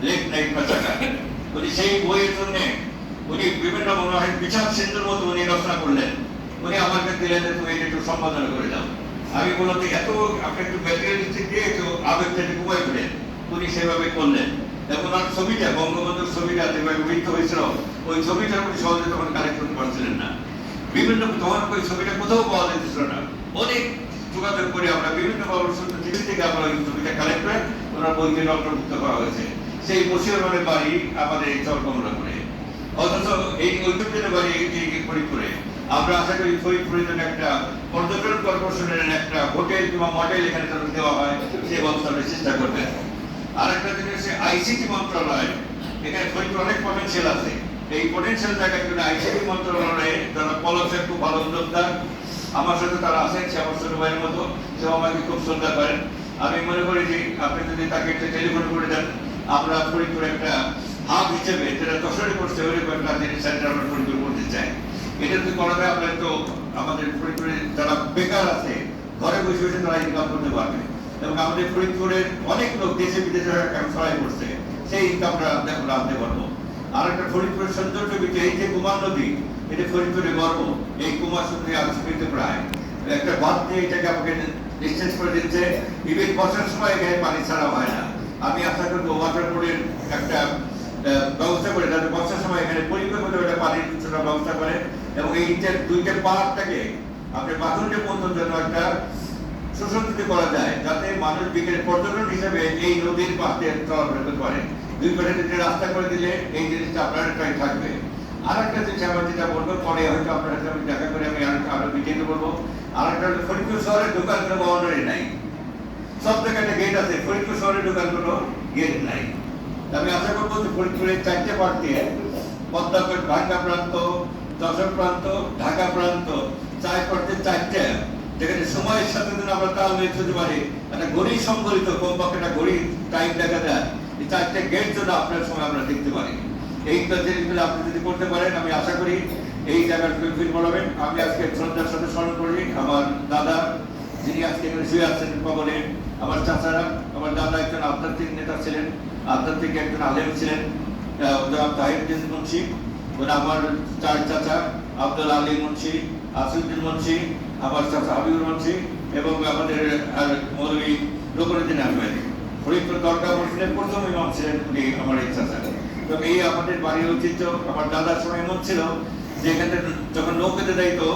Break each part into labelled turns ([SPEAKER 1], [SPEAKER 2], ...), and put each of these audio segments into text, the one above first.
[SPEAKER 1] Late night মাসাকা। উনি সেই বইয়ের জন্য উনি বিভিন্ন মনে হয় বিচার সিন্ধুর মতো উনি রচনা করলেন। উনি আমাকে দিলেন, তুমি এটা একটু সম্পাদনা করে দাও। আমি বললাম এত আপনি একটু ম্যাটেরিয়ালিস্টিক দিয়ে একটু আবেগ থেকে কুমাই ফেলেন। উনি সেভাবে করলেন এবং ওনার ছবিটা, বঙ্গবন্ধুর ছবিটা যেভাবে বৃত্ত হয়েছিল, ওই ছবিটার উনি সহজে তখন কালেক্ট করতে পারছিলেন না। বিভিন্ন তখন ওই ছবিটা কোথাও পাওয়া যেতেছিল না। অনেক যোগাযোগ করে আমরা বিভিন্ন টিভি থেকে আমরা ওই ছবিটা কালেক্ট করে ওনার বইকে অন্তর্ভুক্ত করা হয়েছে। সেই বসির মানে বাড়ি আমাদের এই চরকমরা করে, অথচ এই ঐতিহ্যের বাড়ি এই ফরিদপুরে। আমরা আশা করি ফরিদপুরের জন্য একটা পর্যটন কর্পোরেশনের একটা হোটেল কিংবা মডেল এখানে যেন দেওয়া হয়, সেই ব্যবস্থা চেষ্টা করবেন। আর একটা জিনিস হচ্ছে আইসিটি মন্ত্রণালয়, এখানে ফরিদপুর অনেক পটেনশিয়াল আছে। এই পটেনশিয়াল জায়গার জন্য আইসিটি মন্ত্রণালয়ে যারা পলসের খুব ভালো উদ্যোক্তা, আমার সাথে তারা আছেন, সে আমার ছোট ভাইয়ের মতো, সেও আমাকে খুব শ্রদ্ধা করেন। আমি মনে করি যে আপনি যদি তাকে একটা টেলিফোন করে দেন, আমরা ফরিদপুরে একটা হাব হিসেবে যেটা যশোরে করছে ওইরকম একটা সেন্টার আমরা ফরিদপুর করতে চাই। এটা যদি করা যায় আমরা তো আমাদের ফরিদপুরে যারা বেকার আছে ঘরে বসে বসে তারা ইনকাম করতে পারবে এবং আমাদের ফরিদপুরের অনেক লোক দেশে বিদেশে ছড়াই পড়ছে, সেই ইনকামটা আমরা আনতে পারবো। আর একটা ফরিদপুরের সৌন্দর্য বিদ্যা, এই যে কুমার নদী, এটা ফরিদপুরে গর্ব। এই কুমার সুন্দরী আবিষ্কৃত প্রায় একটা বাদ দিয়ে এটাকে আমাকে ডিস্টেন্স করে দিচ্ছে। ইভেন বর্ষার সময় এখানে পানি ছাড়া হয় না। আমি আশা করবো ওয়াটার বোর্ডের একটা ব্যবস্থা করে যাতে বর্ষার সময় এখানে পরিকল্পিত পানির উচ্চতা ব্যবস্থা করে এবং এই দুইটা পাহাড়টাকে আপনি বাথরুমে পৌঁছানোর জন্য একটা সুসংগঠিত করা যায়, যাতে মানুষ বিকেলে পর্যটন হিসেবে এই নদীর পাশে চলাফেরা করতে পারে। দুই পাশে যে রাস্তা করে দিলে এই জিনিসটা আপনার একটাই থাকবে। আর একটা জিনিস আমার যেটা বলবো, পরে হয়তো আপনার সাথে আমি দেখা করে আমি আরো বিচিত্র বলবো। আর একটা ফরিদপুর শহরের দোকান কোনো বাউন্ডারি নাই, সব জায়গায় গেট আছে, ফরিদপুর শহরের দোকান কোনো গেট নাই। আমি আশা করবো যে ফরিদপুরের চারটে পার্ট দিয়ে পদ্মাকট, ঢাকা প্রান্ত, যশোর প্রান্ত, ঢাকা প্রান্ত, চার পার্টে চারটে, যেখানে সময়ের সাথে যদি আমরা তাল মিলিয়ে চলতে পারি, একটা ঘড়ি সংবলিত কমপক্ষে একটা ঘড়ি টাইম দেখা যায়, এই চারটে গেট যদি আপনার সময় আমরা দেখতে পারি। এই জিনিসগুলো আপনি যদি করতে পারেন, আমি আশা করি এই জায়গার ফিল বাড়াবেন। আমি আজকে শ্রদ্ধার সাথে স্মরণ করি আমার দাদা, যিনি আজকে এখানে শুয়ে আছেন কবরে, আমার চাচারা। আমার দাদা একজন আধ্যাত্মিক নেতা ছিলেন, আধ্যাত্মিক একজন আলেম ছিলেন, তাহিরউদ্দিন মুন্সি। আমার চার চাচা আব্দুল আলী মুন্সি, আসিউদ্দিন মুন্সি, আমার চাচা হাবিবুর মুন্সি এবং আমাদের মৌলভী রুকনুদ্দিন আহমেদ। ফরিদপুর দরগা মসজিদের প্রথম ইমাম ছিলেন উনি, আমার এই চাচা। তো এই আমাদের বাড়ির ঐতিহ্য। আমার দাদার সময় এমন ছিল যে এখানে যখন নৌকাতে যাইতো,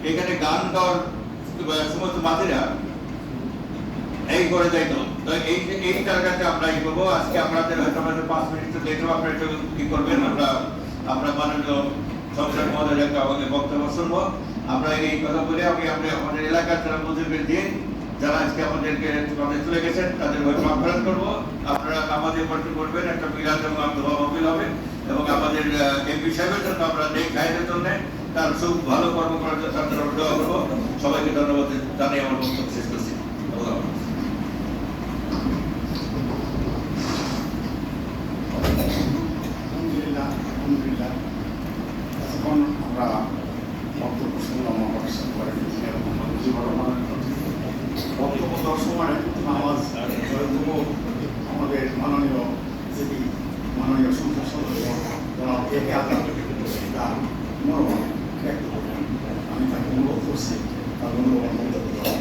[SPEAKER 1] এখানে গান গাওয়ার সমস্ত মাঝিরা এই করে যাইতো। তো এই জায়গাটা আমরা কি করবো, আজকে আপনাদের হয়তো আমাদের 5 মিনিট লেট হবে, আপনারা একটু কি করবেন, আমরা মাননীয় সংসদ মহোদয়ের একটা আমাদের বক্তব্য শুনবো। আমরা এই কথা বলে আমি আমাদের এলাকার যারা মুজিবের দিন, যারা আজকে আমাদেরকে চলে গেছেন, তাদের হয়তো আহ্বান করবো। আপনারা আমাদের পার্টি করবেন, একটা মিলাদ এবং দোয়া মাহফিল হবে এবং আমাদের এমপি সাহেবের জন্য আমরা নেক খায়ের জন্য তার খুব ভালো কর্ম করার জন্য তাদের দোয়া করবো। সবাইকে ধন্যবাদ জানিয়ে আমার বক্তব্য শেষ করছি।
[SPEAKER 2] আমরা বক্তব্য শুনলাম বক্তব্য দেওয়ার সময় আমাদের মাননীয় যিনি মাননীয় সংসদ সদস্য একে তার মনোভাব ব্যক্ত করবেন। আমি তাকে অনুরোধ করছি তার মনোভাব মন্তব্য দেওয়া।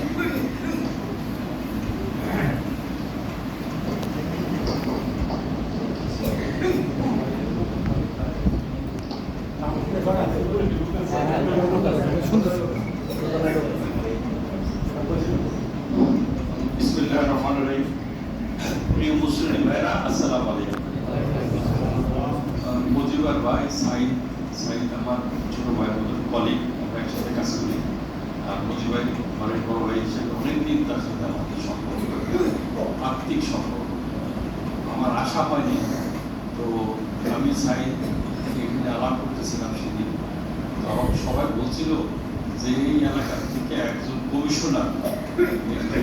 [SPEAKER 1] বিসমিল্লাহির রহমানির রহিম। প্রিয় মুসলিম ভাইরা, আসসালামু আলাইকুম। মুজিবুর ভাই সাইদ আমার ছোট ভাই কলিগ, আমরা একসাথে কাজ করি। আর মুজিব ভাই মানে বড় ভাই হিসেবে অনেকদিন তার সাথে আমাদের সম্পর্ক, আর্থিক সম্পর্ক। আমার আশা হয়নি, তো আমি সাইদ এখানে আলাপ করতেছিলাম সেদিন, তখন সবাই বলছিল যে এই এলাকা থেকে একজন কমিশনার,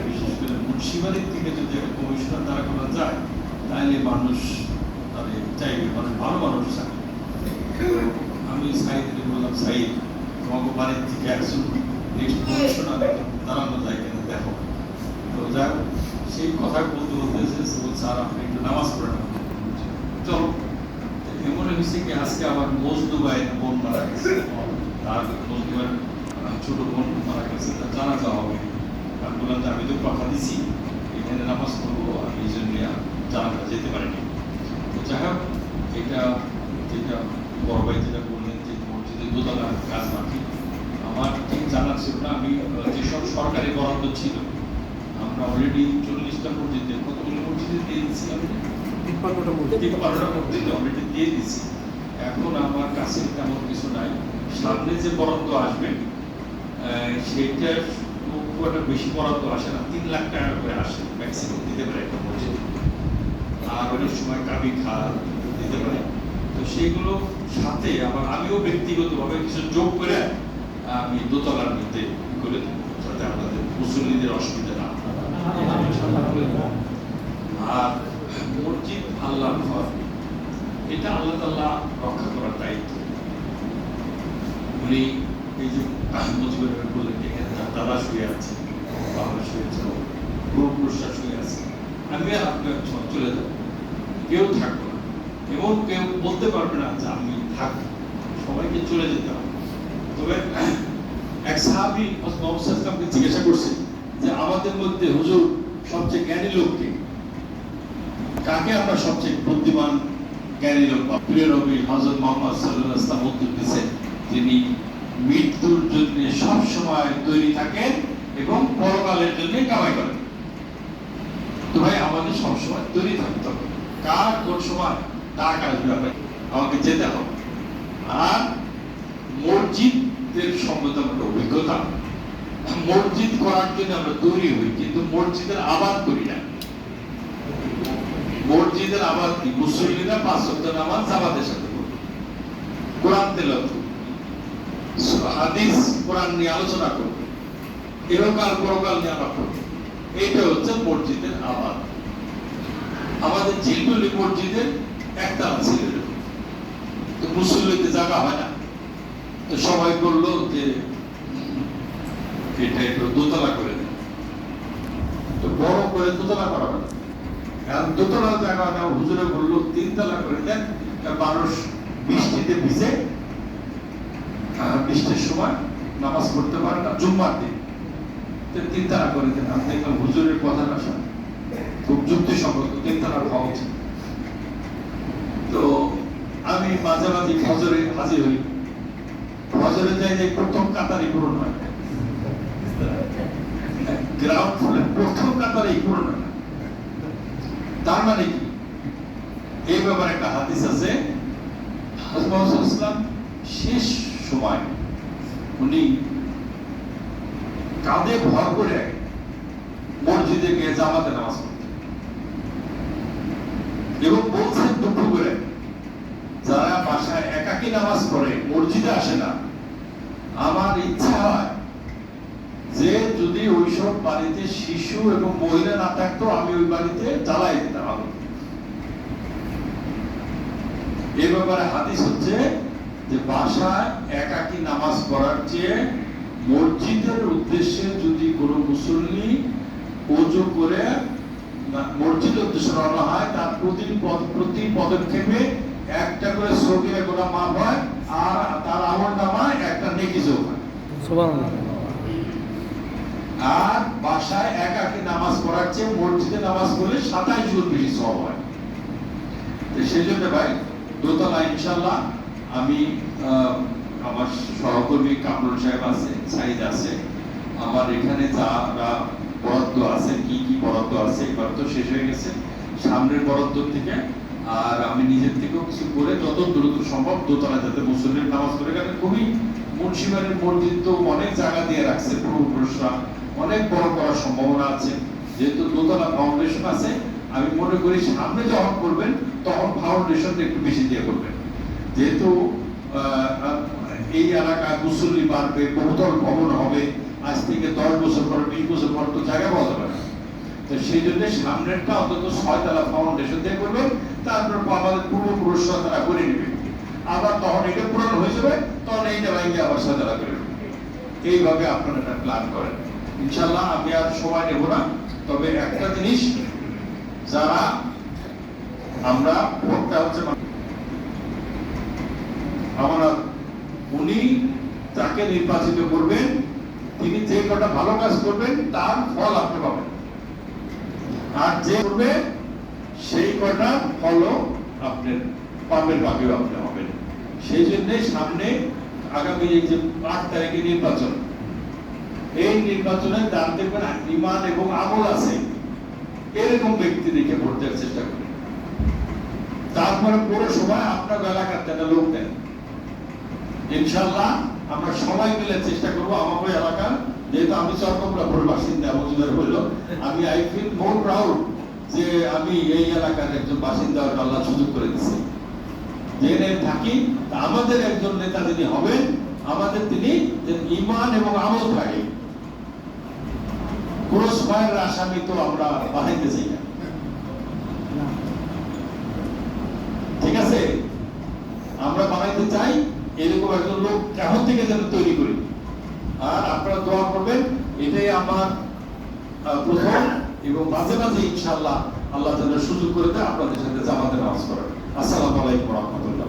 [SPEAKER 1] বিশেষ করে মুন্সিবাড়ির থেকে যদি একটা কমিশনার দ্বারা করা যায়, তাহলে মানুষ তাদের চাইবে, মানে ভালো মানুষ চাইবে। আমি সাইদকে বললাম, সাইদ তোমাকে বাড়ির থেকে একজন নেক্সট কমিশনার দাঁড়ানো যায় কেন দেখো। তো যাই সেই কথা বলতে বলতে স্যার আপনি একটু নামাজ পড়েন।
[SPEAKER 3] হয়েছে কি আজকে আমার মজদুবাই বোন মারা গেছে, তার মজদুবাই ছোট বোন মারা গেছে, তার জানাজা হবে। আমি বললাম যে আমি তো কথা দিছি এখানে নামাজ পড়বো, আমি এই জন্য জানাজা যেতে পারিনি। তো যাই হোক, এটা যেটা বড় ভাই যেটা বললেন যে মসজিদের দোতলার কাজ বাকি, আমার ঠিক জানা ছিল না। আমি যেসব সরকারি বরাদ্দ ছিল আমরা অলরেডি 40টা মসজিদে, কতগুলো মসজিদে দিয়ে দিচ্ছি, আমি 53টা মসজিদে অলরেডি দিয়ে দিচ্ছি। এখন আমার কাছে তেমন কিছু নাই। সামনে যে বরাদ্দ আসবে সেটা খুব একটা বেশি বরাদ্দ আসে না, 3 লাখ টাকা করে আসে ম্যাক্সিমাম দিতে পারে একটা মসজিদ, আর অনেক সময় কাবি খাল দিতে পারে। তো সেইগুলো সাথে আবার আমিও ব্যক্তিগতভাবে কিছু যোগ করে আমি দোতলার মধ্যে করে দেবো, যাতে আমাদের মুসল্লিদের অসুবিধা না হয়। আর মসজিদ আল্লাহর ঘর, এটা আল্লাহ তাআলা রক্ষা করার দায়িত্ব। উনি এই যে মুজিবুর রহমান বললেন এখানে তার দাদা শুয়ে আছে, বাবা শুয়ে আছে, পূর্বপুরুষরা শুয়ে আছে, আমি আর আপনি চলে যাবো, কেউ থাকবো না, এবং কেউ বলতে পারবে না যে আমি থাকবো, সবাইকে চলে যেতে হবে। তবে এক সাহাবী মুহাম্মদ সাল্লাল্লাহু আলাইহি ওয়াসাল্লামকে জিজ্ঞাসা করছে যে আমাদের মধ্যে হুজুর সবচেয়ে জ্ঞানী লোক কে, কাকে আমরা সবচেয়ে বুদ্ধিমান জ্ঞানী লোক পাবো? প্রিয় নবী হযরত মুহাম্মদ সাল্লাল্লাহু আলাইহি ওয়াসাল্লাম উত্তর দিয়েছেন, যিনি মৃত্যুর জন্য সব সময় তৈরি থাকেন এবং পরকালের জন্য কামাই করেন। তো ভাই আমাদের সবসময় তৈরি থাকতে হবে, কার কোন সময় টাকা আসবে আমাকে যেতে হবে। আর মসজিদের সম্বন্ধে আমরা অভিজ্ঞতা, মসজিদ করার জন্য আমরা তৈরি হই, কিন্তু মসজিদের আবাদ করি না। মসজিদের আবাদ কি? মুসল্লিরা 5 ওয়াক্ত নামাজ জামাতের সাথে পড়বে, কোরআন তেলাওয়াত করবে, হাদিস কোরআন নিয়ে আলোচনা করবে, ইহকাল পরকাল নিয়ে আলাপ করবে। এইটা হচ্ছে মসজিদের আবাদ। আমাদের ঝিলমিলি মসজিদের একতলা ছিল, তো মুসল্লিতে জায়গা হয় না, তো সবাই বললো যে এটা একটু দোতলা করে দেন, তো বড় করে দোতলা করা হবে। কারণ দোতলা জায়গা নেওয়া, হুজুরে বললো 3 তলা করে দেন, মানুষ বৃষ্টিতে ভিজে বৃষ্টির সময় নামাজ পড়তে পারে না, জুম্মার দিন 3 তলা করে দেন। আমি দেখলাম হুজুরের কথাটা খুব যুক্তিসঙ্গত, 3 তলা হওয়া উচিত। তো আমি মাঝে মাঝে ফজরে হাজির হই, ফজরে যাই যে প্রথম কাতারই পূরণ হয়, গ্রাউন্ড ফ্লোরে প্রথম কাতারই পূরণ হয়। তার মানে কি? এই ব্যাপারে একটা হাদিস আছে, হযরত মুহাম্মদ সাল্লাল্লাহু আলাইহি ওয়াসাল্লাম শেষ সময় উনি কাঁধে ভর করে মসজিদে গিয়ে জামাতে নামাজ পড়তেন এবং বলছেন দুঃখ করে, যারা বাসায় একাকী নামাজ পড়ে মসজিদে আসে না, আমার ইচ্ছা হয় যে যদি ওইসব বাড়িতে শিশু এবং মহিলা না থাকতো, আমি ওই বাড়িতে জ্বালাই দিতাম। এই ব্যাপারে হাদিস হচ্ছে যে বাসায় একাকী নামাজ পড়ার চেয়ে মসজিদের উদ্দেশ্যে যদি কোনো মুসল্লি ওযু করে মসজিদের উদ্দেশ্যে রওনা হয়, তার প্রতি পদক্ষেপে একটা করে সগীরা গুনাহ মাফ হয়, আর তার আমলনামায় একটা নেকি যোগ হয়। সুবহানাল্লাহ। আর বাসায় একাকী নামাজ পড়ার চেয়ে মসজিদে নামাজ পড়লে 27 গুণ বেশি সওয়াব হয়। তো সেই জন্য ভাই দোতলা ইনশাআল্লাহ আমি আমার সহকর্মী কামরুল সাহেব আছে, সাইদ আছে, আমার এখানে যারা বরাদ্দ আছে, কি কি বরাদ্দ আছে, এবার তো শেষ হয়ে গেছে, সামনের বরাদ্দ থেকে আর আমি নিজের থেকেও কিছু করে যত দ্রুত সম্ভব দোতলা যাতে মুসল্লির নামাজ পড়ে। কারণ খুবই মুন্সিবাড়ির মসজিদ তো অনেক জায়গা দিয়ে রাখছে, পূর্বপুরুষরা অনেক বড় করার সম্ভাবনা আছে। যেহেতু দোতলা ফাউন্ডেশন আছে, আমি মনে করি সামনে যখন করবেন তখন ফাউন্ডেশনটা একটু বেশি দিয়ে করবেন, যেহেতু এই এলাকায় মুসল্লি বাড়বে, বহুতল ভবন হবে, আজ থেকে 10 বছর পর 20 বছর পর তো জায়গা পাওয়া যাবে না। তো সেই জন্য সামনেরটা অন্তত 6 তলা ফাউন্ডেশন দিয়ে করবেন, তারপর আমাদের পূর্বপুরুষরা তারা করে নেবে, আবার তখন এটা পূরণ হয়ে যাবে, তখন এইটা ভাঙিয়ে আবার 6 তলা করে নেবে। এইভাবে আপনারা একটা প্ল্যান করেন। ইনশাআল্লাহ আমি আর সময় নেব না, তবে একটা জিনিস, যারা আমরা ভোটটা হচ্ছে আমরা উনি যাকে নির্বাচিত করবেন তিনি যে কটা ভালো কাজ করবেন তার ফল আপনি পাবেন, আর যে করবে সেই কটা ফলও আপনি পাবেন, বাকিও আপনি হবেন। সেই জন্য সামনে আগামী এই যে 8 তারিখে নির্বাচন, এই নির্বাচনে যার দেখবেন ইমান এবং আমল আছে এরকম ব্যক্তি দেখে ভোট দেওয়ার চেষ্টা করি। তারপরে পুরো সময় আপনার এলাকার একটা লোক দেন, ইনশাআল্লাহ আমরা সবাই মিলে চেষ্টা করবো আমাদের এলাকার, যেহেতু আমি চরকমরাপুর বাসিন্দা মজুদার হইল, আমি আই ফিল মোর প্রাউড যে আমি এই এলাকার একজন বাসিন্দা আল্লাহ সুযোগ করে দিচ্ছি, যেখানে থাকি। আমাদের একজন নেতা যিনি হবেন, আমাদের তিনি ইমান এবং আমল থাকে, ক্রস ফায়ারের আসামি তো আমরা বানাইতে চাই না, ঠিক আছে? আমরা বানাইতে চাই এরকম একজন লোক এখন থেকে যেন তৈরি করি। আর আপনারা দোয়া করবেন, এটাই আমার প্রথম, এবং মাঝে মাঝে ইনশাআল্লাহ আল্লাহ যেন সুযোগ করে দেয় আপনাদের সাথে জামাতে নামাজ পড়ার। আসসালামু আলাইকুম ওয়া রাহমাতুল্লাহ।